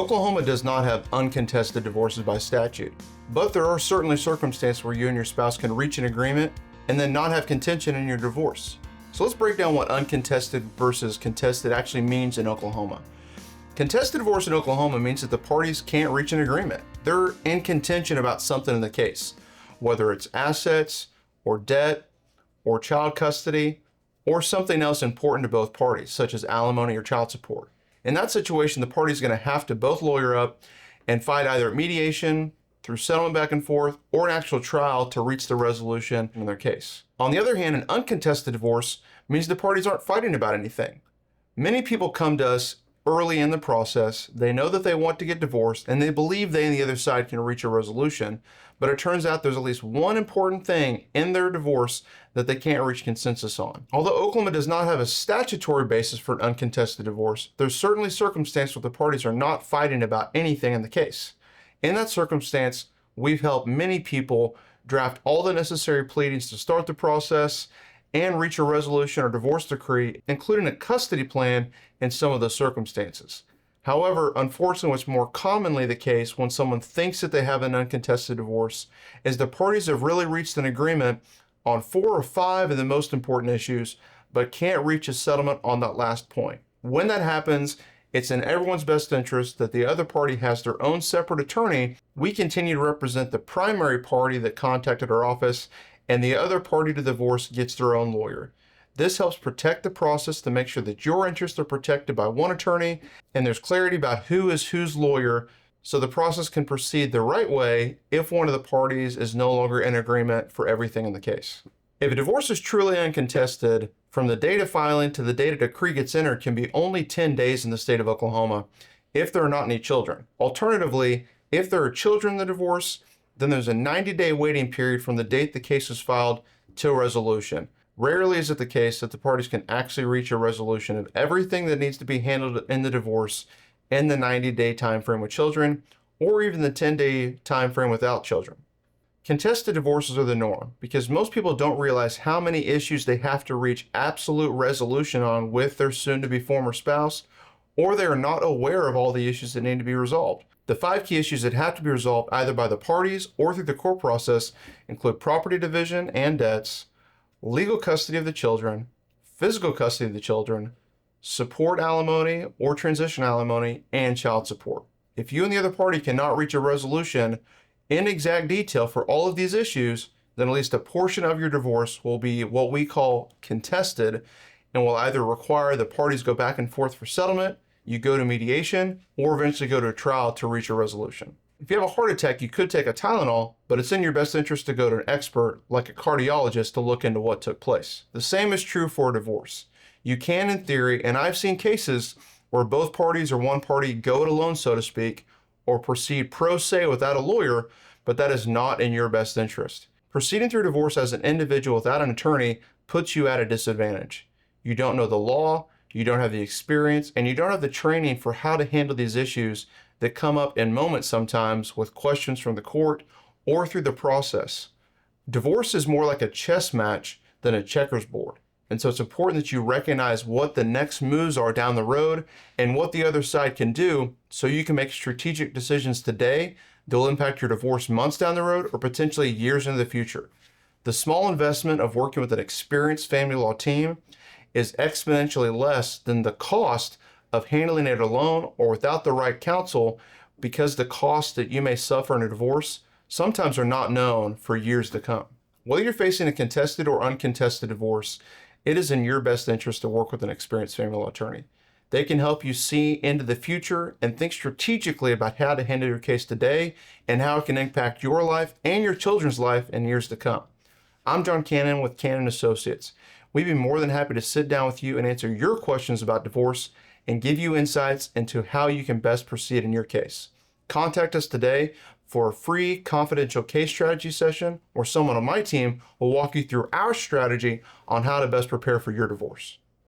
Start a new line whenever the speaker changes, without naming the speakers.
Oklahoma does not have uncontested divorces by statute, but there are certainly circumstances where you and your spouse can reach an agreement and then not have contention in your divorce. So let's break down what uncontested versus contested actually means in Oklahoma. Contested divorce in Oklahoma means that the parties can't reach an agreement. They're in contention about something in the case, whether it's assets or debt or child custody or something else important to both parties, such as alimony or child support. In that situation, the party's going to have to both lawyer up and fight either at mediation, through settlement back and forth, or an actual trial to reach the resolution in their case. On the other hand, an uncontested divorce means the parties aren't fighting about anything. Many people come to us early in the process. They know that they want to get divorced and they believe they and the other side can reach a resolution, but it turns out there's at least one important thing in their divorce that they can't reach consensus on. Although Oklahoma does not have a statutory basis for an uncontested divorce, there's certainly circumstances where the parties are not fighting about anything in the case. In that circumstance, we've helped many people draft all the necessary pleadings to start the process and reach a resolution or divorce decree, including a custody plan in some of those circumstances. However, unfortunately, what's more commonly the case when someone thinks that they have an uncontested divorce is the parties have really reached an agreement on 4 or 5 of the most important issues, but can't reach a settlement on that last point. When that happens, it's in everyone's best interest that the other party has their own separate attorney. We continue to represent the primary party that contacted our office, and the other party to the divorce gets their own lawyer. This helps protect the process to make sure that your interests are protected by one attorney and there's clarity about who is whose lawyer, so the process can proceed the right way if one of the parties is no longer in agreement for everything in the case. If a divorce is truly uncontested, from the date of filing to the date a decree gets entered can be only 10 days in the state of Oklahoma if there are not any children. Alternatively, if there are children in the divorce, then there's a 90-day waiting period from the date the case was filed to resolution. Rarely is it the case that the parties can actually reach a resolution of everything that needs to be handled in the divorce in the 90-day time frame with children, or even the 10-day time frame without children. Contested divorces are the norm because most people don't realize how many issues they have to reach absolute resolution on with their soon-to-be former spouse, or they are not aware of all the issues that need to be resolved. The 5 key issues that have to be resolved either by the parties or through the court process include property division and debts, legal custody of the children, physical custody of the children, support alimony or transition alimony, and child support. If you and the other party cannot reach a resolution in exact detail for all of these issues, then at least a portion of your divorce will be what we call contested and will either require the parties go back and forth for settlement, you go to mediation, or eventually go to a trial to reach a resolution. If you have a heart attack, you could take a Tylenol, but it's in your best interest to go to an expert like a cardiologist to look into what took place. The same is true for a divorce. You can, in theory, and I've seen cases where both parties or one party go it alone, so to speak, or proceed pro se without a lawyer, but that is not in your best interest. Proceeding through divorce as an individual without an attorney puts you at a disadvantage. You don't know the law, you don't have the experience, and you don't have the training for how to handle these issues that come up in moments sometimes with questions from the court or through the process. Divorce is more like a chess match than a checkers board. And so it's important that you recognize what the next moves are down the road and what the other side can do so you can make strategic decisions today that will impact your divorce months down the road or potentially years into the future. The small investment of working with an experienced family law team is exponentially less than the cost of handling it alone or without the right counsel, because the costs that you may suffer in a divorce sometimes are not known for years to come. Whether you're facing a contested or uncontested divorce, it is in your best interest to work with an experienced family law attorney. They can help you see into the future and think strategically about how to handle your case today and how it can impact your life and your children's life in years to come. I'm John Cannon with Cannon Associates. We'd be more than happy to sit down with you and answer your questions about divorce and give you insights into how you can best proceed in your case. Contact us today for a free confidential case strategy session, or someone on my team will walk you through our strategy on how to best prepare for your divorce.